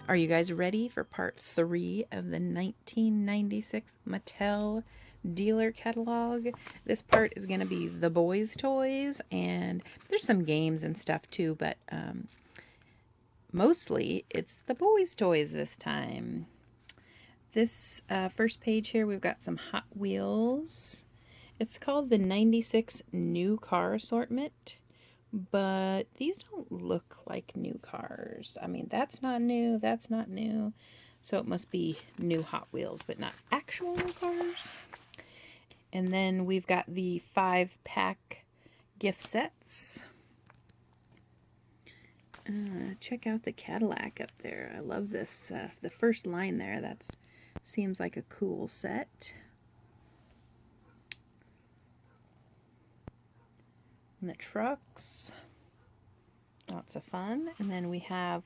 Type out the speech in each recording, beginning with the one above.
Are you guys ready for part 3 of the 1996 Mattel dealer catalog? This part is going to be the boys' toys, and there's some games and stuff too, but mostly it's the boys' toys this time. This first page here, we've got some Hot Wheels. It's called the 96 New Car Assortment. But these don't look like new cars. I mean, that's not new, that's not new. So it must be new Hot Wheels, but not actual new cars. And then we've got the 5-pack gift sets. Check out the Cadillac up there. I love this. The first line there, that seems like a cool set. And the trucks, lots of fun. And then we have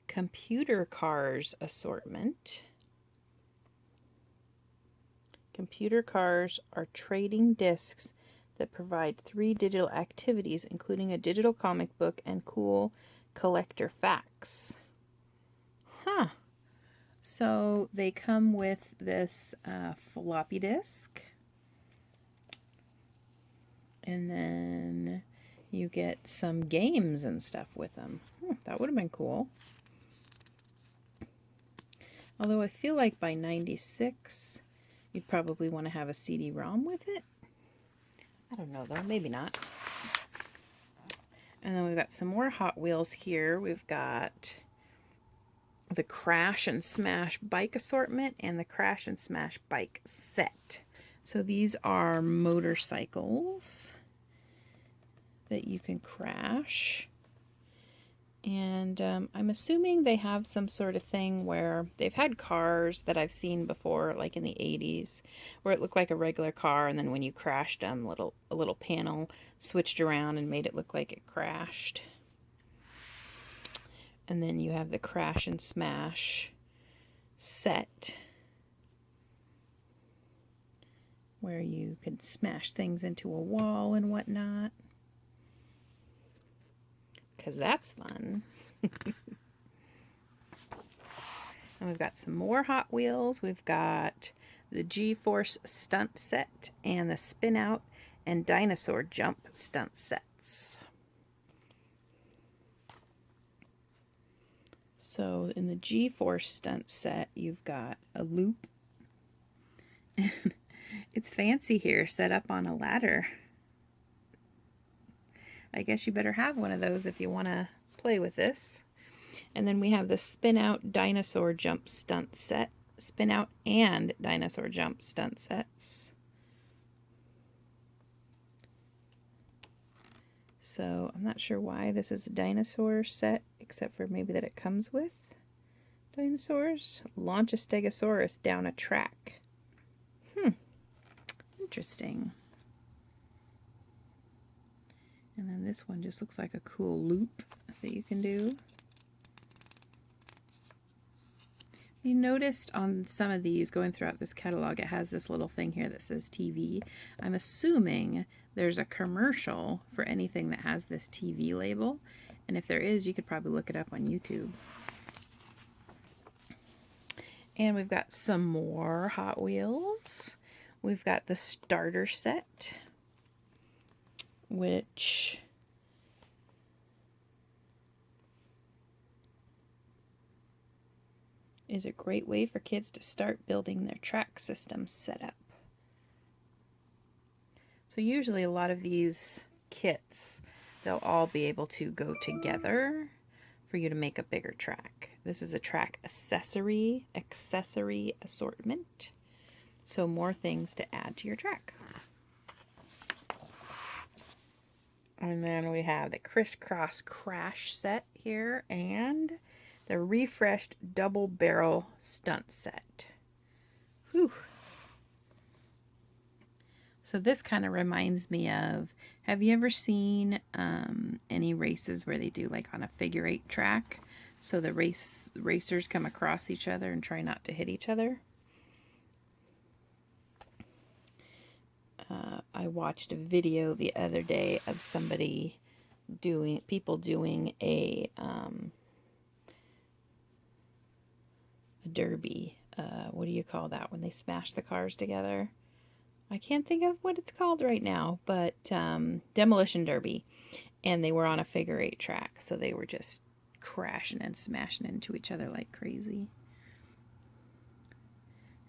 computer cars assortment. Computer cars are trading discs that provide 3 digital activities, including a digital comic book and cool collector facts. Huh. So they come with this floppy disk. And then you get some games and stuff with them. That would have been cool. Although I feel like by 96, you'd probably want to have a CD-ROM with it. I don't know though, maybe not. And then we've got some more Hot Wheels here. We've got the Crash and Smash bike assortment and the Crash and Smash bike set. So these are motorcycles that you can crash, and I'm assuming they have some sort of thing where they've had cars that I've seen before, like in the 80s, where it looked like a regular car, and then when you crashed them, a little panel switched around and made it look like it crashed. And then you have the Crash and Smash set, where you could smash things into a wall and whatnot. Because that's fun. And we've got some more Hot Wheels. We've got the G-Force Stunt Set and the Spin Out and Dinosaur Jump Stunt Sets. So in the G-Force Stunt Set, you've got a loop. And it's fancy here, set up on a ladder. I guess you better have one of those if you want to play with this. And then we have the Spin Out Dinosaur Jump Stunt Set. Spin Out and Dinosaur Jump Stunt Sets. So I'm not sure why this is a dinosaur set, except for maybe that it comes with dinosaurs. Launch a Stegosaurus down a track. Interesting. And then this one just looks like a cool loop that you can do. You noticed on some of these, going throughout this catalog, it has this little thing here that says TV. I'm assuming there's a commercial for anything that has this TV label. And if there is, you could probably look it up on YouTube. And we've got some more Hot Wheels. We've got the starter set, which is a great way for kids to start building their track system setup. So usually a lot of these kits, they'll all be able to go together for you to make a bigger track. This is a track accessory assortment. So more things to add to your track. And then we have the Crisscross Crash set here and the refreshed double barrel stunt set. Whew. So this kind of reminds me of, have you ever seen any races where they do like on a figure-8 track? So the racers come across each other and try not to hit each other. I watched a video the other day of somebody people doing a derby. What do you call that when they smash the cars together? I can't think of what it's called right now, but demolition derby. And they were on a figure 8 track, so they were just crashing and smashing into each other like crazy.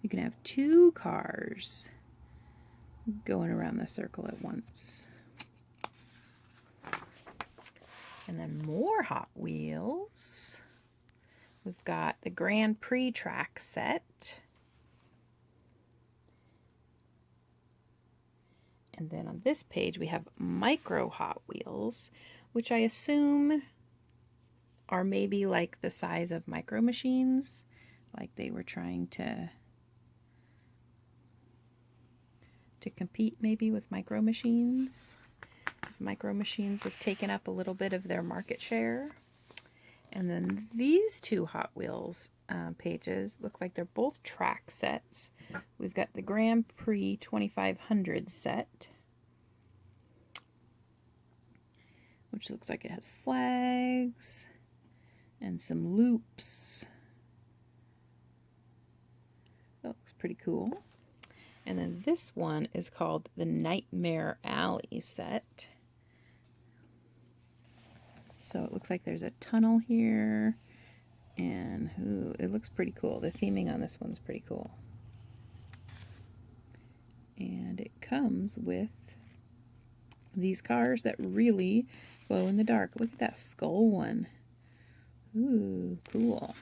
You can have 2 cars going around the circle at once. And then more Hot Wheels. We've got the Grand Prix track set. And then on this page we have micro Hot Wheels, which I assume are maybe like the size of Micro Machines, like they were trying to compete maybe with Micro Machines. Micro Machines was taking up a little bit of their market share. And then these 2 Hot Wheels pages look like they're both track sets. We've got the Grand Prix 2500 set, which looks like it has flags and some loops. That looks pretty cool. And then this one is called the Nightmare Alley set. So it looks like there's a tunnel here, and it looks pretty cool. The theming on this one's pretty cool. And it comes with these cars that really glow in the dark. Look at that skull one. Ooh, cool.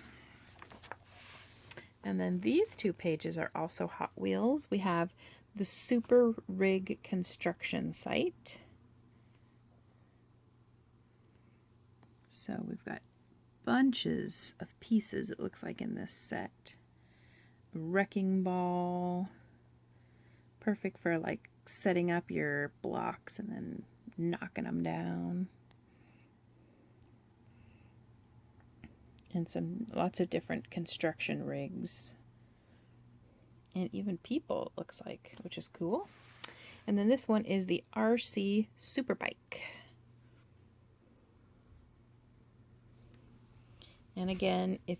And then these 2 pages are also Hot Wheels. We have the Super Rig Construction Site. So we've got bunches of pieces, it looks like, in this set. A wrecking ball. Perfect for like setting up your blocks and then knocking them down. And lots of different construction rigs. And even people, it looks like, which is cool. And then this one is the RC Superbike. And again, if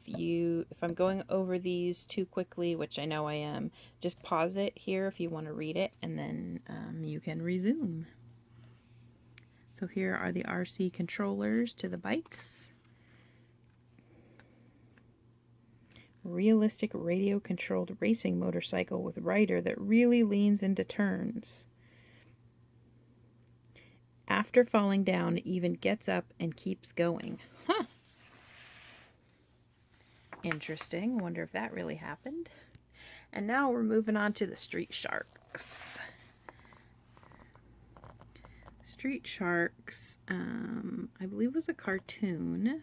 I'm going over these too quickly, which I know I am, just pause it here if you want to read it, and then you can resume. So here are the RC controllers to the bikes. Realistic radio-controlled racing motorcycle with rider that really leans into turns. After falling down, it even gets up and keeps going. Huh. Interesting. Wonder if that really happened. And now we're moving on to the Street Sharks. Street Sharks, I believe was a cartoon.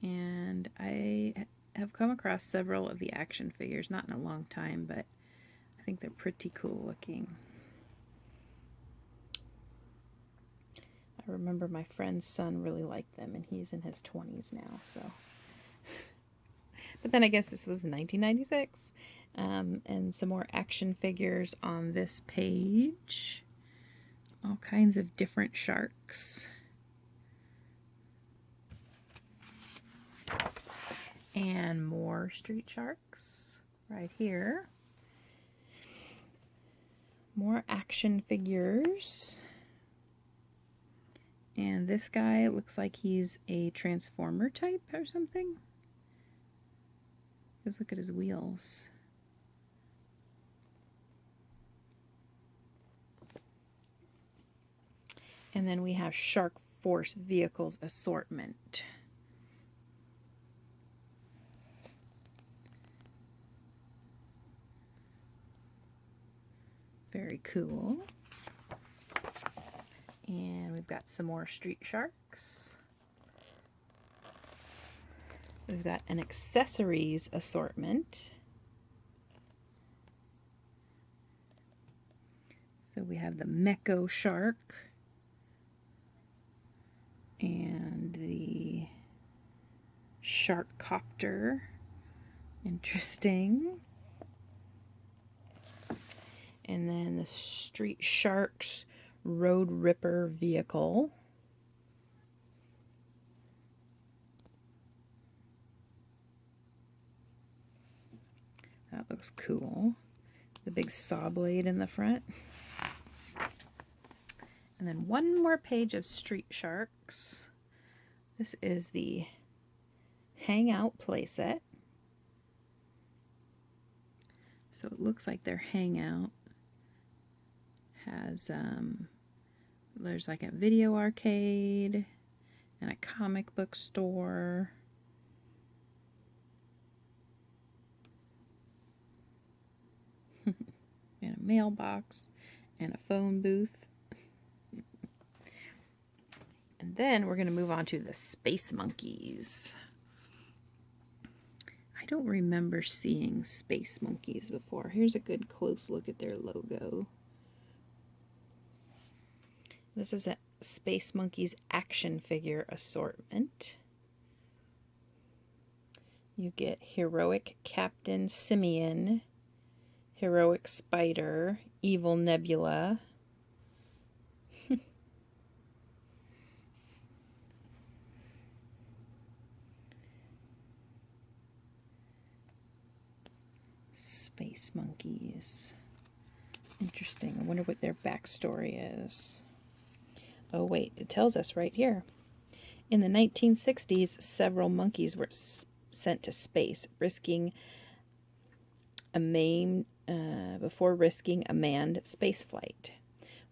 And I have come across several of the action figures, not in a long time, but I think they're pretty cool looking. I remember my friend's son really liked them, and he's in his 20s now, so. But then I guess this was 1996. And some more action figures on this page. All kinds of different sharks. And more Street Sharks right here. More action figures. And this guy looks like he's a Transformer type or something. Just look at his wheels. And then we have Shark Force Vehicles Assortment. Very cool. And we've got some more Street Sharks. We've got an accessories assortment. So we have the Meko Shark and the Shark Copter. Interesting. And then the Street Sharks Road Ripper vehicle. That looks cool. The big saw blade in the front. And then one more page of Street Sharks. This is the Hangout Playset. So it looks like their Hangout has, there's like a video arcade and a comic book store. And a mailbox and a phone booth. And then we're going to move on to the Space Monkeys. I don't remember seeing Space Monkeys before. Here's a good close look at their logo. This is a Space Monkeys action figure assortment. You get Heroic Captain Simeon, Heroic Spider, Evil Nebula, Space Monkeys. Interesting. I wonder what their backstory is. Oh wait, it tells us right here. In the 1960s, several monkeys were sent to space, before risking a manned spaceflight.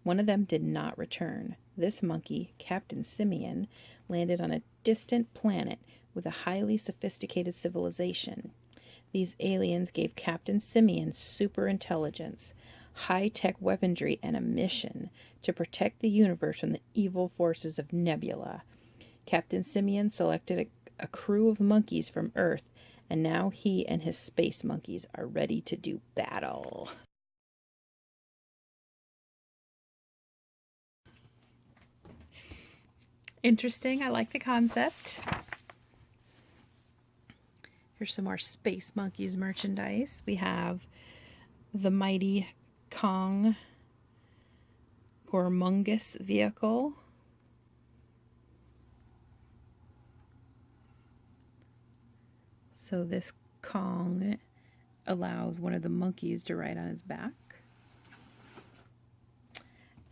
One of them did not return. This monkey, Captain Simeon, landed on a distant planet with a highly sophisticated civilization. These aliens gave Captain Simeon super intelligence, high-tech weaponry, and a mission to protect the universe from the evil forces of Nebula. Captain Simeon selected a crew of monkeys from Earth, and now he and his space monkeys are ready to do battle. Interesting. I like the concept. Here's some more Space Monkeys merchandise. We have the Mighty Kong Gormungus vehicle. So this Kong allows one of the monkeys to ride on his back.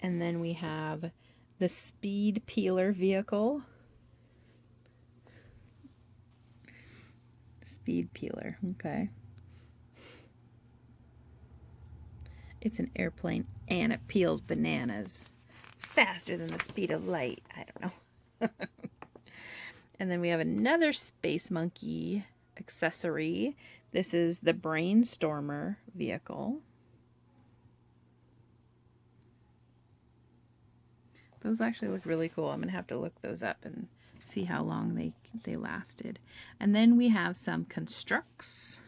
And then we have the Speed Peeler vehicle. Speed Peeler, okay. It's an airplane and it peels bananas faster than the speed of light. I don't know. And then we have another Space Monkey accessory. This is the Brainstormer vehicle. Those actually look really cool. I'm going to have to look those up and see how long they lasted. And then we have some Constructs.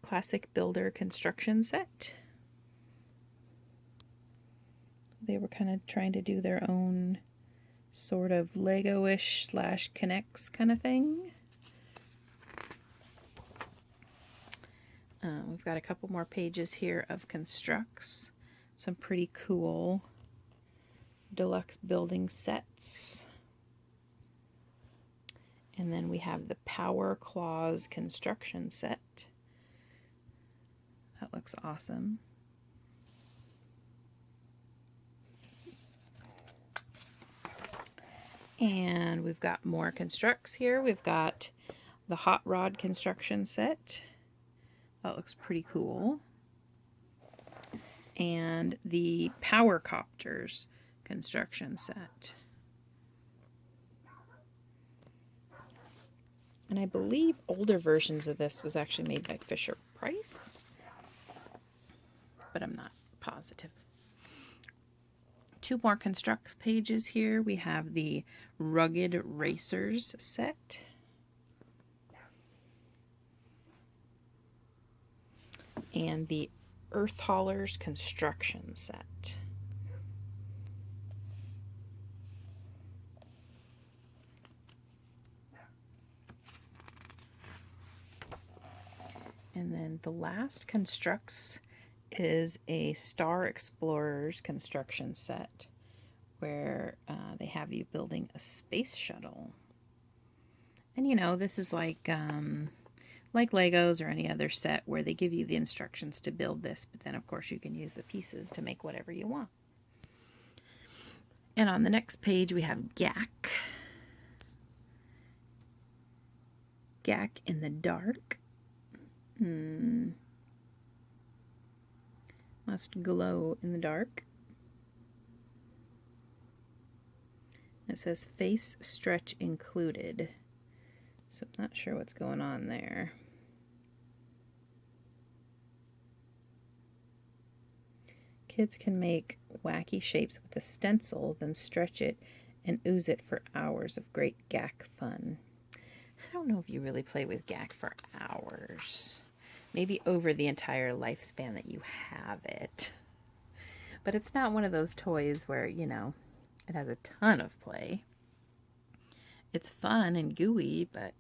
Classic Builder construction set. They were kind of trying to do their own sort of Lego-ish / Connects kind of thing. We've got a couple more pages here of Constructs. Some pretty cool deluxe building sets. And then we have the Power Claws construction set. That looks awesome. And we've got more Constructs here. We've got the Hot Rod construction set. That looks pretty cool. And the Power Copters construction set. And I believe older versions of this was actually made by Fisher-Price, but I'm not positive. Two more Constructs pages here. We have the Rugged Racers set. And the Earth Haulers construction set. And then the last Constructs is a Star Explorers construction set where they have you building a space shuttle. And you know, this is like Legos or any other set where they give you the instructions to build this, but then of course you can use the pieces to make whatever you want. And on the next page we have GAC. GAC in the dark. Must glow in the dark. It says face stretch included. So I'm not sure what's going on there. Kids can make wacky shapes with a stencil, then stretch it and ooze it for hours of great GAC fun. I don't know if you really play with GAC for hours. Maybe over the entire lifespan that you have it. But it's not one of those toys where, you know, it has a ton of play. It's fun and gooey, but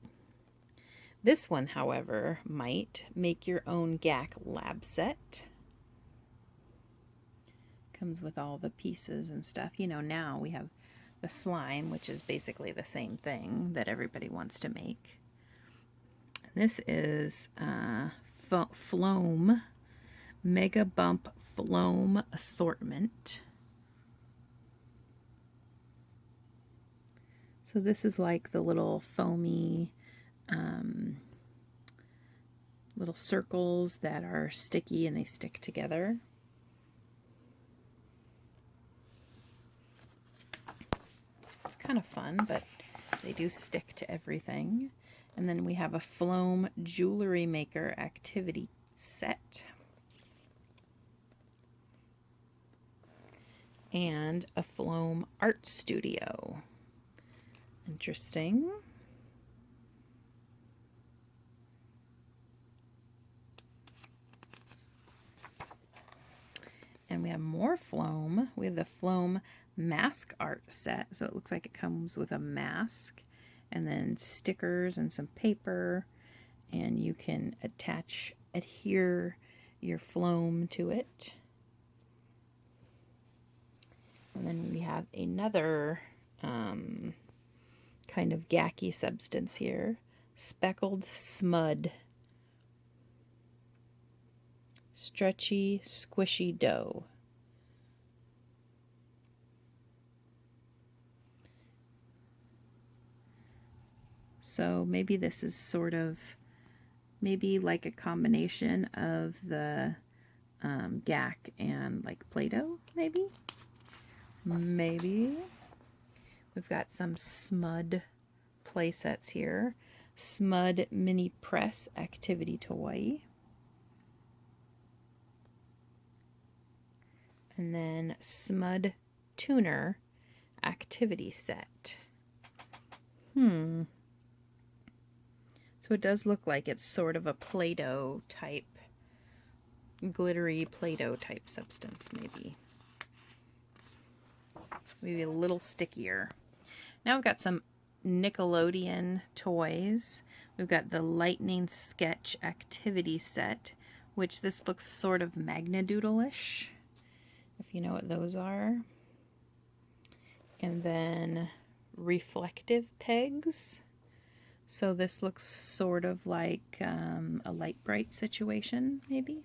this one, however, might make your own GAC lab set. Comes with all the pieces and stuff. You know, now we have the slime, which is basically the same thing that everybody wants to make. This is Phloem Mega Bump Floam Assortment. So this is like the little foamy little circles that are sticky and they stick together. It's kind of fun, but they do stick to everything. And then we have a Floam Jewelry Maker Activity Set. And a Floam Art Studio. Interesting. And we have more Floam. We have the Phloem Mask Art Set. So it looks like it comes with a mask and then stickers and some paper. And you can adhere your Floam to it. And then we have another kind of gacky substance here. Speckled Smud. Stretchy, squishy dough. So maybe this is sort of, maybe like a combination of the GAC and like Play-Doh, maybe? Maybe. We've got some Smud play sets here. Smud Mini Press Activity Toy. And then Smud Tuner Activity Set. So it does look like it's sort of a Play-Doh type, glittery Play-Doh type substance, maybe. Maybe a little stickier. Now we've got some Nickelodeon toys. We've got the Lightning Sketch Activity Set, which this looks sort of Magnadoodle-ish, if you know what those are. And then Reflective Pegs. So this looks sort of like a Light Bright situation, maybe.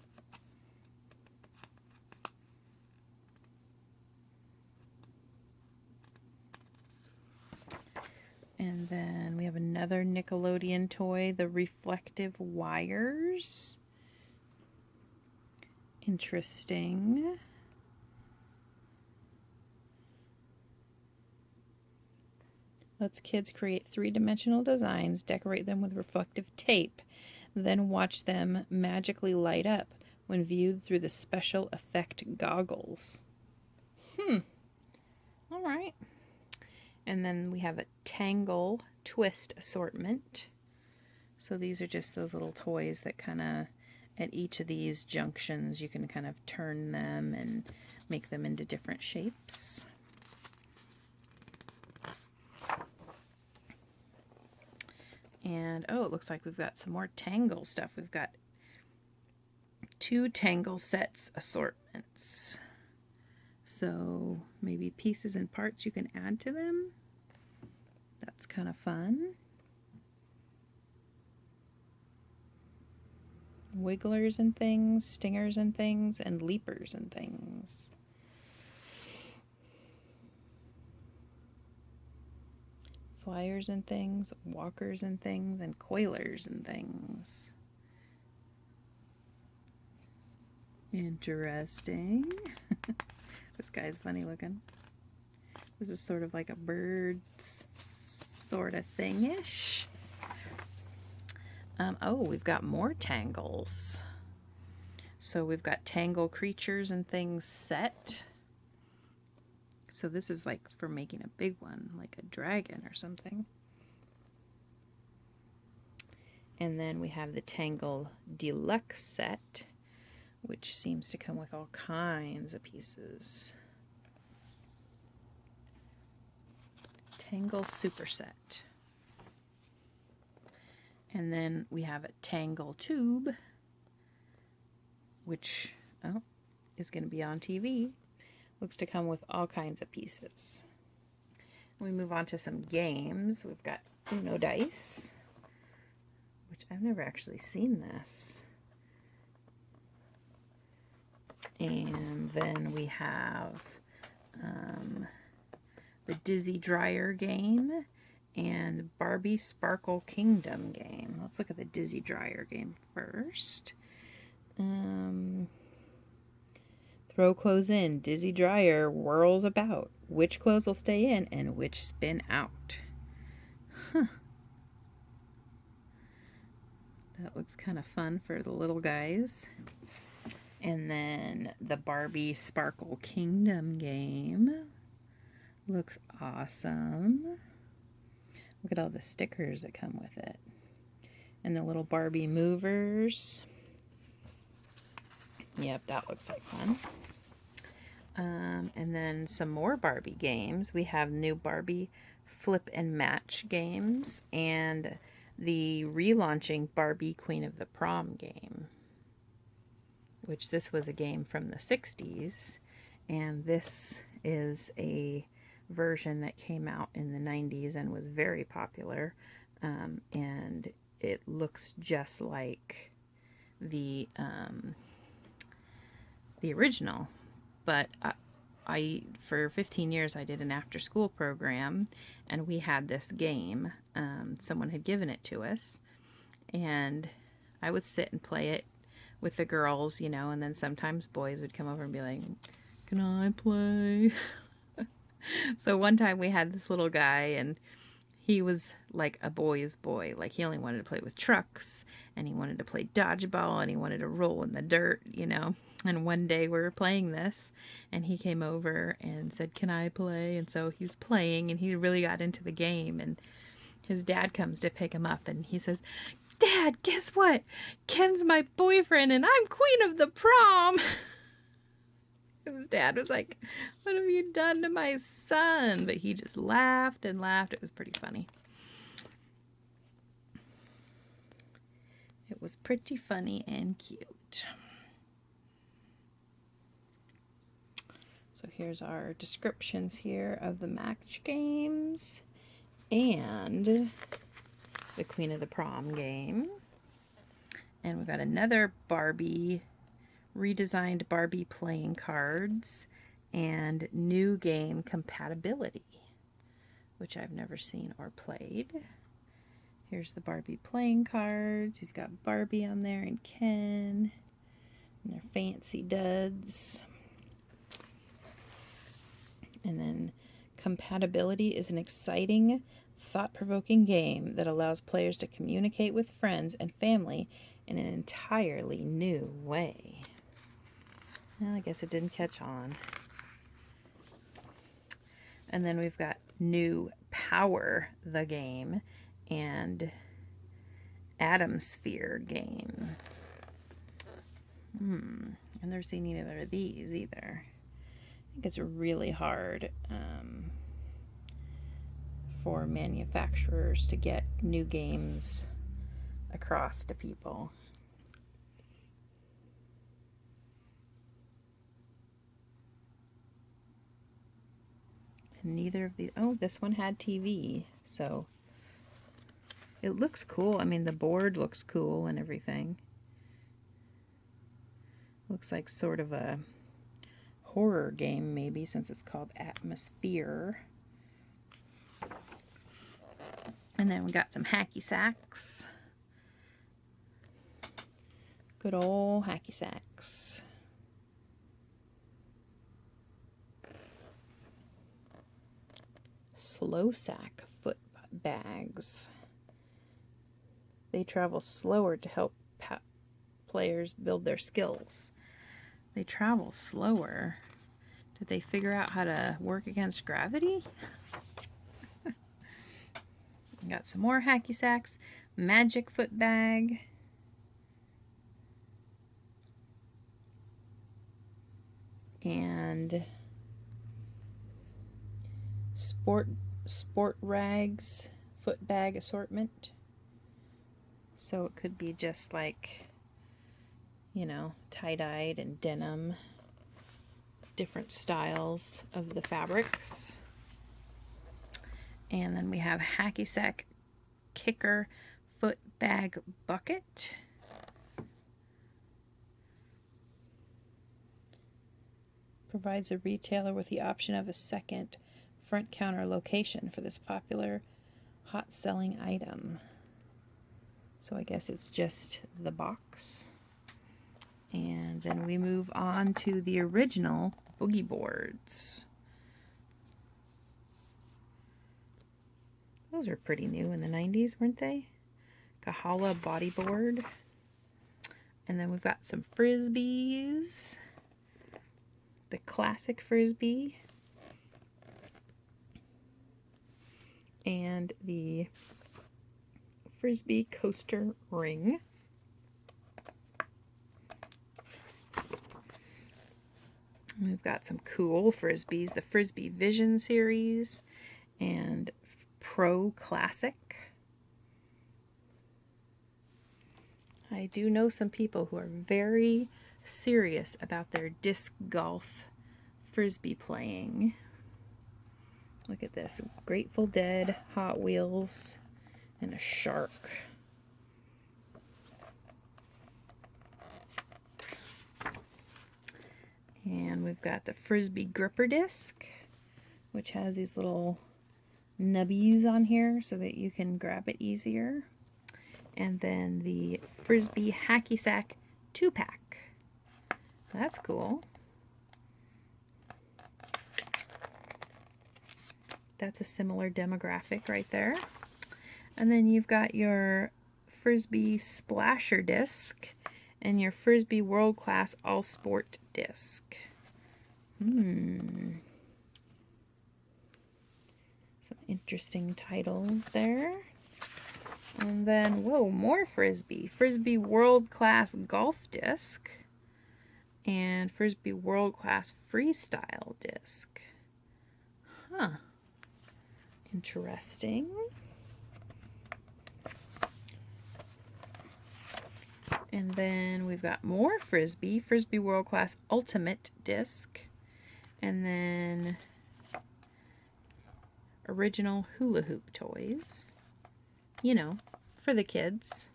And then we have another Nickelodeon toy, the Reflective Wires. Interesting. Lets kids create three-dimensional designs, decorate them with reflective tape, then watch them magically light up when viewed through the special effect goggles. All right. And then we have a Tangle Twist Assortment. So these are just those little toys that kind of, at each of these junctions, you can kind of turn them and make them into different shapes. And, oh, it looks like we've got some more Tangle stuff. We've got 2 Tangle sets assortments. So maybe pieces and parts you can add to them. That's kind of fun. Wigglers and things, stingers and things, and leapers and things. Flyers and things, walkers and things, and coilers and things. Interesting. This guy's funny looking. This is sort of like a bird sort of thingish. Oh, we've got more tangles. So we've got Tangle creatures and things set. So this is like for making a big one, like a dragon or something. And then we have the Tangle Deluxe set, which seems to come with all kinds of pieces. Tangle Super Set. And then we have a Tangle Tube, which is going to be on TV. Looks to come with all kinds of pieces. We move on to some games. We've got Uno Dice, which I've never actually seen this. And then we have the Dizzy Dryer game and Barbie Sparkle Kingdom game. Let's look at the Dizzy Dryer game first. Throw clothes in. Dizzy Dryer whirls about. Which clothes will stay in and which spin out? Huh. That looks kind of fun for the little guys. And then the Barbie Sparkle Kingdom game. Looks awesome. Look at all the stickers that come with it. And the little Barbie movers. Yep, that looks like fun. And then some more Barbie games. We have new Barbie Flip and Match games and the relaunching Barbie Queen of the Prom game, which this was a game from the 60s, and this is a version that came out in the 90s and was very popular, and it looks just like the original. But I for 15 years I did an after-school program, and we had this game. Someone had given it to us, and I would sit and play it with the girls, you know, and then sometimes boys would come over and be like, "Can I play?" So one time we had this little guy, and he was like a boy's boy. Like, he only wanted to play with trucks, and he wanted to play dodgeball, and he wanted to roll in the dirt, you know. And one day we were playing this, and he came over and said, "Can I play?" And so he's playing, and he really got into the game, and his dad comes to pick him up, and he says, "Dad, guess what? Ken's my boyfriend, and I'm queen of the prom." His dad was like, "What have you done to my son?" But he just laughed and laughed. It was pretty funny. It was pretty funny and cute. So here's our descriptions here of the match games and the Queen of the Prom game. And we've got another Barbie, redesigned Barbie playing cards, and new game compatibility, which I've never seen or played. Here's the Barbie playing cards. You've got Barbie on there and Ken and their fancy duds. And then compatibility is an exciting, thought-provoking game that allows players to communicate with friends and family in an entirely new way. Well, I guess it didn't catch on. And then we've got new Power the game and Atom Sphere game. I've never seen either of these either. I think it's really hard for manufacturers to get new games across to people. neither of these. Oh, this one had TV, so it looks cool. I mean, the board looks cool and everything. Looks like sort of a horror game, maybe, since it's called Atmosphere. And then we got some Hacky Sacks. Good old Hacky Sacks. Slow sack foot bags. They travel slower to help players build their skills. They travel slower. Did they figure out how to work against gravity? Got some more Hacky Sacks. Magic foot bag. And sport rags foot bag assortment. So it could be just like, you know, tie-dyed and denim, different styles of the fabrics. And then we have Hacky Sack Kicker Foot Bag Bucket. Provides a retailer with the option of a second front counter location for this popular hot selling item. So I guess it's just the box. And then we move on to the original Boogie Boards. Those are pretty new in the 90s, weren't they? Kahala bodyboard. And then we've got some Frisbees. The classic Frisbee. And the Frisbee coaster ring. We've got some cool Frisbees. The Frisbee Vision series and Pro Classic. I do know some people who are very serious about their disc golf Frisbee playing. Look at this. Grateful Dead, Hot Wheels, and a shark. And we've got the Frisbee gripper disc, which has these little nubbies on here so that you can grab it easier. And then the Frisbee Hacky Sack 2-pack. That's cool. That's a similar demographic right there. And then you've got your Frisbee Splasher disc and your Frisbee World Class All Sport disc. Some interesting titles there. And then, whoa, more Frisbee. Frisbee World Class Golf disc and Frisbee World Class Freestyle disc. Huh. Interesting. And then we've got more Frisbee World Class Ultimate disc, and then original hula hoop toys. You know, for the kids.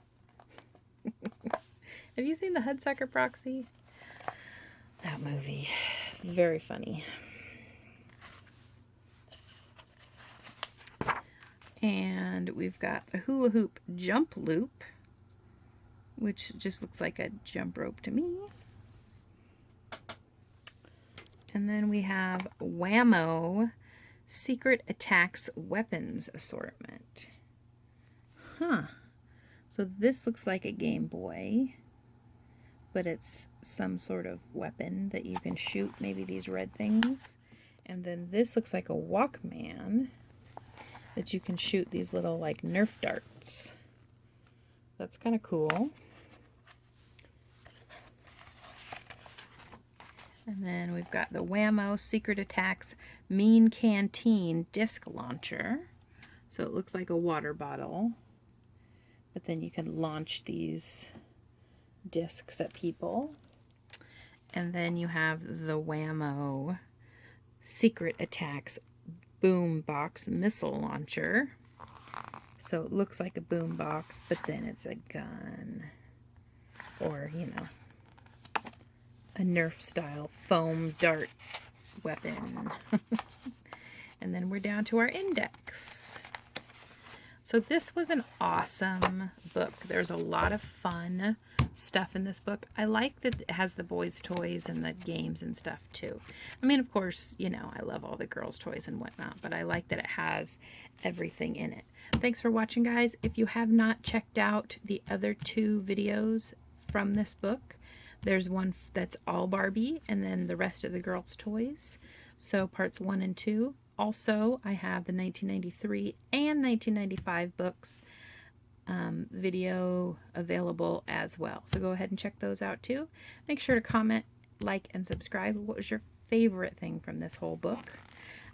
Have you seen the Hudsucker Proxy? That movie. Very funny. And we've got the hula hoop jump loop, which just looks like a jump rope to me. And then we have Whammo Secret Attacks Weapons Assortment. Huh. So this looks like a Game Boy, but it's some sort of weapon that you can shoot, maybe these red things. And then this looks like a Walkman that you can shoot these little like Nerf darts. That's kind of cool. And then we've got the Whammo Secret Attacks Mean Canteen disc launcher. So it looks like a water bottle, but then you can launch these discs at people. And then you have the Whammo Secret Attacks boom box missile launcher. So it looks like a boom box, but then it's a gun. Or, you know, a Nerf style foam dart weapon. And then we're down to our index. So this was an awesome book. There's a lot of fun stuff in this book. I like that it has the boys' toys and the games and stuff too. I mean, of course, you know, I love all the girls' toys and whatnot, but I like that it has everything in it. Thanks for watching, guys. If you have not checked out the other 2 videos from this book, there's one that's all Barbie and then the rest of the girls' toys. So parts 1 and 2. Also, I have the 1993 and 1995 books video available as well. So go ahead and check those out too. Make sure to comment, like, and subscribe. What was your favorite thing from this whole book?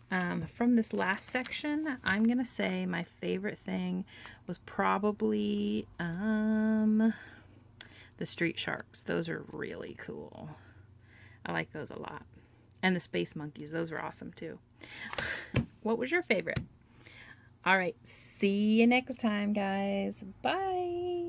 From this last section, I'm going to say my favorite thing was probably the street sharks. Those are really cool. I like those a lot. And the space monkeys. Those were awesome too. What was your favorite? All right. See you next time, guys. Bye.